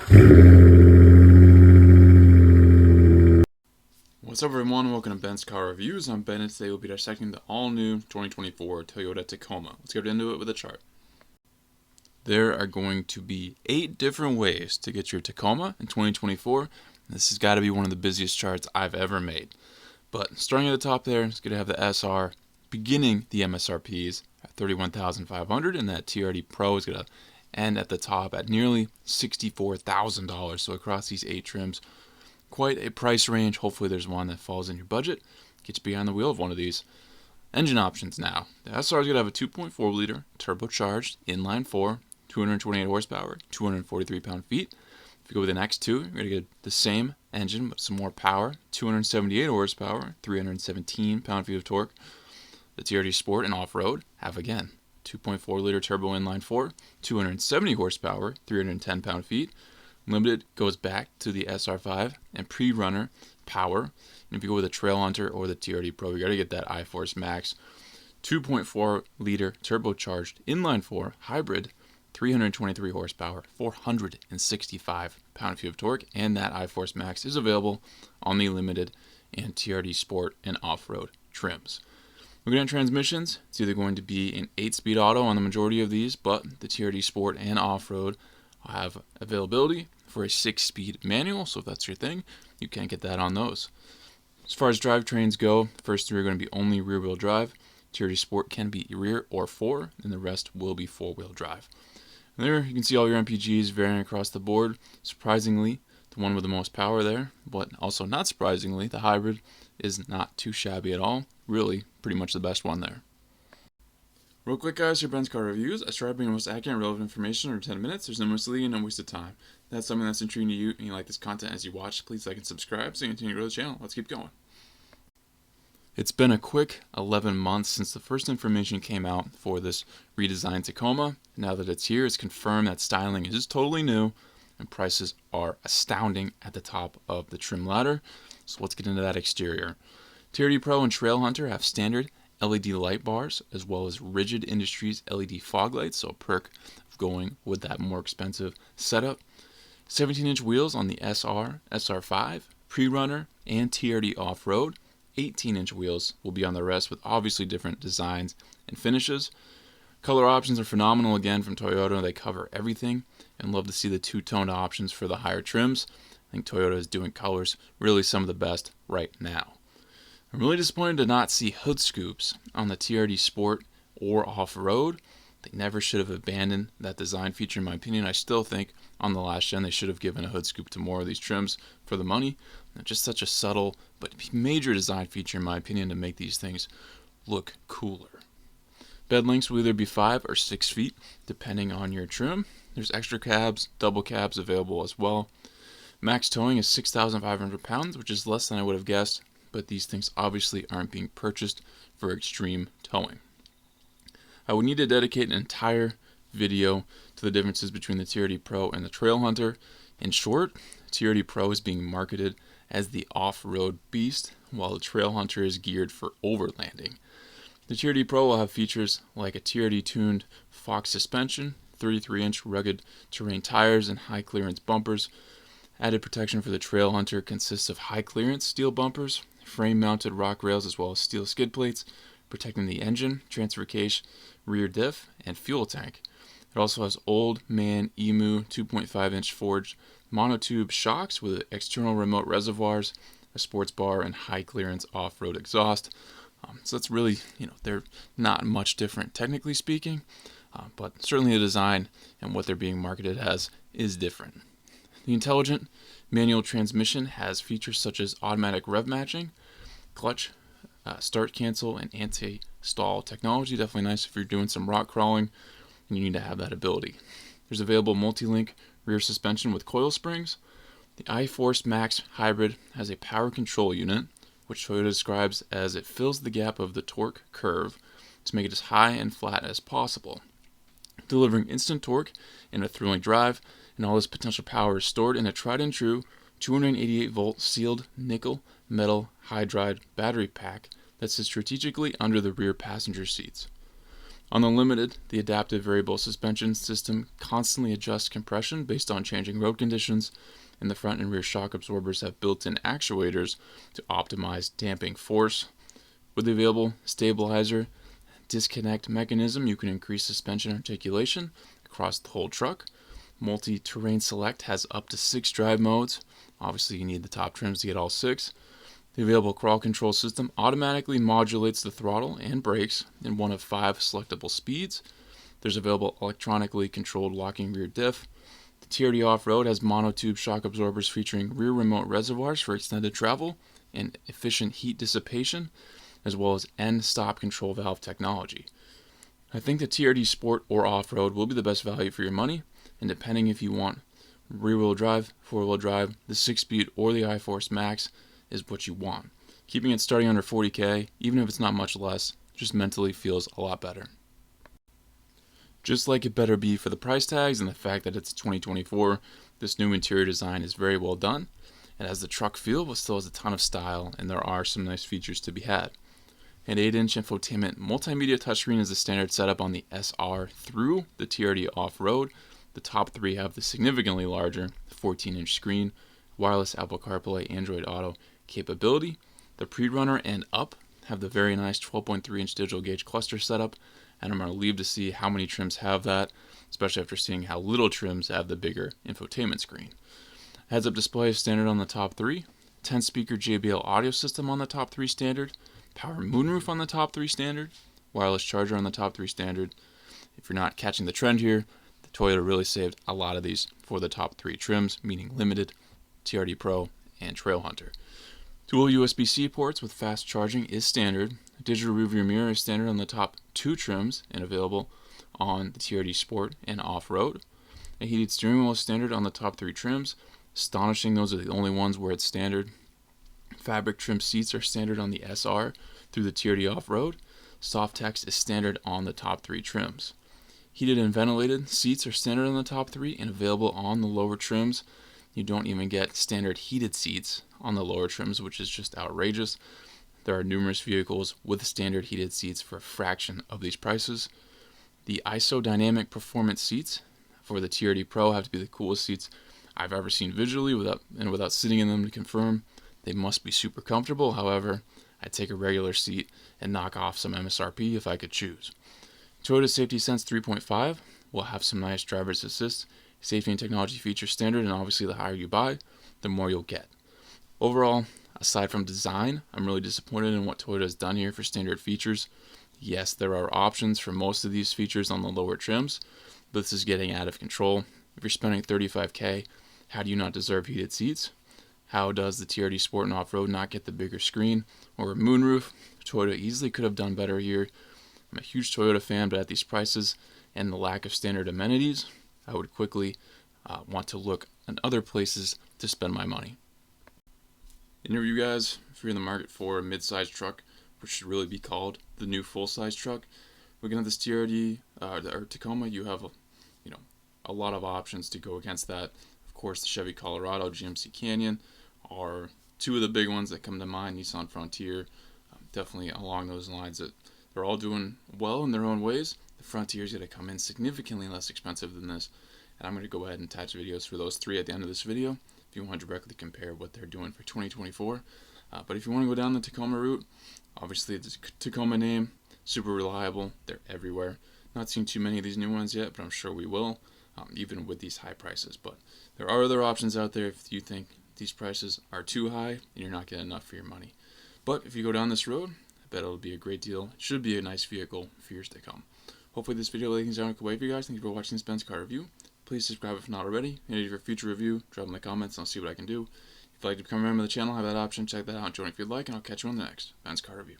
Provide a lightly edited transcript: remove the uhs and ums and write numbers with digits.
What's up everyone, welcome to Ben's Car Reviews. I'm Ben and today we'll be dissecting the all-new 2024 Toyota Tacoma. Let's get into it with a chart. There are going to be 8 different ways to get your Tacoma in 2024. This has got to be one of the busiest charts I've ever made. But starting at the top there, it's going to have the SR beginning the MSRPs at $31,500, and that TRD Pro is going to end at the top at nearly $64,000. So across these 8 trims, quite a price range. Hopefully there's one that falls in your budget. Get you behind the wheel of one of these. Engine options now. The SR is going to have a 2.4 liter turbocharged inline 4, 228 horsepower, 243 pound-feet. If you go with an X2, you're going to get the same engine but some more power, 278 horsepower, 317 pound-feet of torque. The TRD Sport and Off Road have again 2.4 liter turbo inline 4, 270 horsepower, 310 pound-feet. Limited goes back to the SR5 and PreRunner power. And if you go with a Trailhunter or the TRD Pro, you got to get that iForce Max 2.4 liter turbocharged inline 4 hybrid, 323 horsepower, 465 pound-feet of torque, and that iForce Max is available on the Limited and TRD Sport and Off-Road trims. Looking at transmissions, it's either going to be an 8-speed auto on the majority of these, but the TRD Sport and Off-Road have availability for a 6-speed manual, so if that's your thing, you can get that on those. As far as drivetrains go, the first 3 are going to be only rear-wheel drive. TRD Sport can be rear or 4, and the rest will be 4-wheel drive. And there you can see all your MPGs varying across the board. Surprisingly, the one with the most power there, but also not surprisingly, the hybrid is not too shabby at all. Really, pretty much the best one there. Real quick guys, your Ben's Car Reviews. I try to bring the most accurate and relevant information under 10 minutes. There's no misleading and no waste of time. If that's something that's intriguing to you and you like this content as you watch, please like and subscribe so you continue to grow the channel. Let's keep going. It's been a quick 11 months since the first information came out for this redesigned Tacoma. Now that it's here, it's confirmed that styling is totally new and prices are astounding at the top of the trim ladder. So let's get into that exterior. TRD Pro and Trailhunter have standard LED light bars as well as Rigid Industries LED fog lights, so a perk of going with that more expensive setup. 17-inch wheels on the SR, SR5, PreRunner, and TRD Off Road. 18-inch wheels will be on the rest with obviously different designs and finishes. Color options are phenomenal again from Toyota. They cover everything and love to see the two-toned options for the higher trims. I think Toyota is doing colors really some of the best right now. I'm really disappointed to not see hood scoops on the TRD Sport or Off Road. They never should have abandoned that design feature in my opinion. I still think on the last gen they should have given a hood scoop to more of these trims for the money. Just such a subtle but major design feature in my opinion to make these things look cooler. Bed lengths will either be 5 or 6 feet depending on your trim. There's extra cabs, double cabs available as well. Max towing is 6,500 pounds, which is less than I would have guessed, but these things obviously aren't being purchased for extreme towing. I would need to dedicate an entire video to the differences between the TRD Pro and the Trailhunter. In short, TRD Pro is being marketed as the off-road beast, while the Trailhunter is geared for overlanding. The TRD Pro will have features like a TRD-tuned Fox suspension, 33-inch rugged terrain tires, and high-clearance bumpers. Added protection for the Trailhunter consists of high-clearance steel bumpers, frame-mounted rock rails, as well as steel skid plates, protecting the engine, transfer case, rear diff, and fuel tank. It also has Old Man Emu 2.5-inch forged monotube shocks with external remote reservoirs, a sports bar, and high-clearance off-road exhaust. So that's really, they're not much different technically speaking, but certainly the design and what they're being marketed as is different. The intelligent manual transmission has features such as automatic rev matching, clutch, start cancel, and anti-stall technology. Definitely nice if you're doing some rock crawling and you need to have that ability. There's available multi-link rear suspension with coil springs. The iForce Max Hybrid has a power control unit, which Toyota describes as it fills the gap of the torque curve to make it as high and flat as possible, delivering instant torque in a thrilling drive, and all this potential power is stored in a tried and true 288-volt sealed nickel metal hydride battery pack that sits strategically under the rear passenger seats. On the Limited, the adaptive variable suspension system constantly adjusts compression based on changing road conditions, and the front and rear shock absorbers have built-in actuators to optimize damping force. With the available stabilizer disconnect mechanism, you can increase suspension articulation across the whole truck. Multi-Terrain Select has up to 6 drive modes. Obviously, you need the top trims to get all 6. The available crawl control system automatically modulates the throttle and brakes in one of 5 selectable speeds. There's available electronically controlled locking rear diff. The TRD Off Road has monotube shock absorbers featuring rear remote reservoirs for extended travel and efficient heat dissipation, as well as end stop control valve technology. I think the TRD Sport or Off Road will be the best value for your money, and depending if you want rear-wheel drive, four-wheel drive, the 6-speed, or the iForce Max is what you want. Keeping it starting under $40,000, even if it's not much less, just mentally feels a lot better. Just like it better be for the price tags and the fact that it's 2024, this new interior design is very well done. It has the truck feel, but still has a ton of style, and there are some nice features to be had. An 8-inch infotainment multimedia touchscreen is the standard setup on the SR through the TRD Off Road. The top 3 have the significantly larger 14-inch screen, wireless Apple CarPlay, Android Auto capability. The PreRunner and up have the very nice 12.3-inch digital gauge cluster setup, and I'm relieved to see how many trims have that, especially after seeing how little trims have the bigger infotainment screen. Heads-up display is standard on the top 3, 10-speaker JBL audio system on the top 3 standard, power moonroof on the top 3 standard, wireless charger on the top 3 standard. If you're not catching the trend here, the Toyota really saved a lot of these for the top 3 trims, meaning Limited, TRD Pro, and Trailhunter. Dual USB-C ports with fast charging is standard. Digital rearview mirror is standard on the top 2 trims and available on the TRD Sport and Off Road. A heated steering wheel is standard on the top 3 trims. Astonishing, those are the only ones where it's standard. Fabric trim seats are standard on the SR through the TRD Off Road. Soft text is standard on the top 3 trims. Heated and ventilated seats are standard on the top 3 and available on the lower trims. You don't even get standard heated seats on the lower trims, which is just outrageous. There are numerous vehicles with standard heated seats for a fraction of these prices. The isodynamic performance seats for the TRD Pro have to be the coolest seats I've ever seen visually without sitting in them to confirm. They must be super comfortable. However, I'd take a regular seat and knock off some MSRP if I could choose. Toyota Safety Sense 3.5 will have some nice driver's assist, safety and technology features standard, and obviously the higher you buy, the more you'll get. Overall, aside from design, I'm really disappointed in what Toyota has done here for standard features. Yes, there are options for most of these features on the lower trims, but this is getting out of control. If you're spending $35,000, how do you not deserve heated seats? How does the TRD Sport and Off Road not get the bigger screen or a moonroof? Toyota easily could have done better here. I'm a huge Toyota fan, but at these prices and the lack of standard amenities, I would quickly want to look at other places to spend my money. And you guys, if you're in the market for a mid-sized truck, which should really be called the new full-size truck, looking at this TRD or Tacoma, you have a lot of options to go against that. Of course, the Chevy Colorado, GMC Canyon are two of the big ones that come to mind. Nissan Frontier, definitely along those lines. That they're all doing well in their own ways. The Frontier is going to come in significantly less expensive than this, and I'm going to go ahead and attach videos for those 3 at the end of this video if you want to directly compare what they're doing for 2024. But if you want to go down the Tacoma route, obviously the Tacoma name, super reliable. They're everywhere. Not seen too many of these new ones yet, but I'm sure we will, even with these high prices. But there are other options out there if you think these prices are too high and you're not getting enough for your money. But if you go down this road, I bet it'll be a great deal. It should be a nice vehicle for years to come. Hopefully this video laid things down a good way for you guys. Thank you for watching this Benz car review. Please subscribe if not already. And for a future review, drop in the comments and I'll see what I can do. If you'd like to become a member of the channel, have that option. Check that out and join if you'd like, and I'll catch you on the next Benz car review.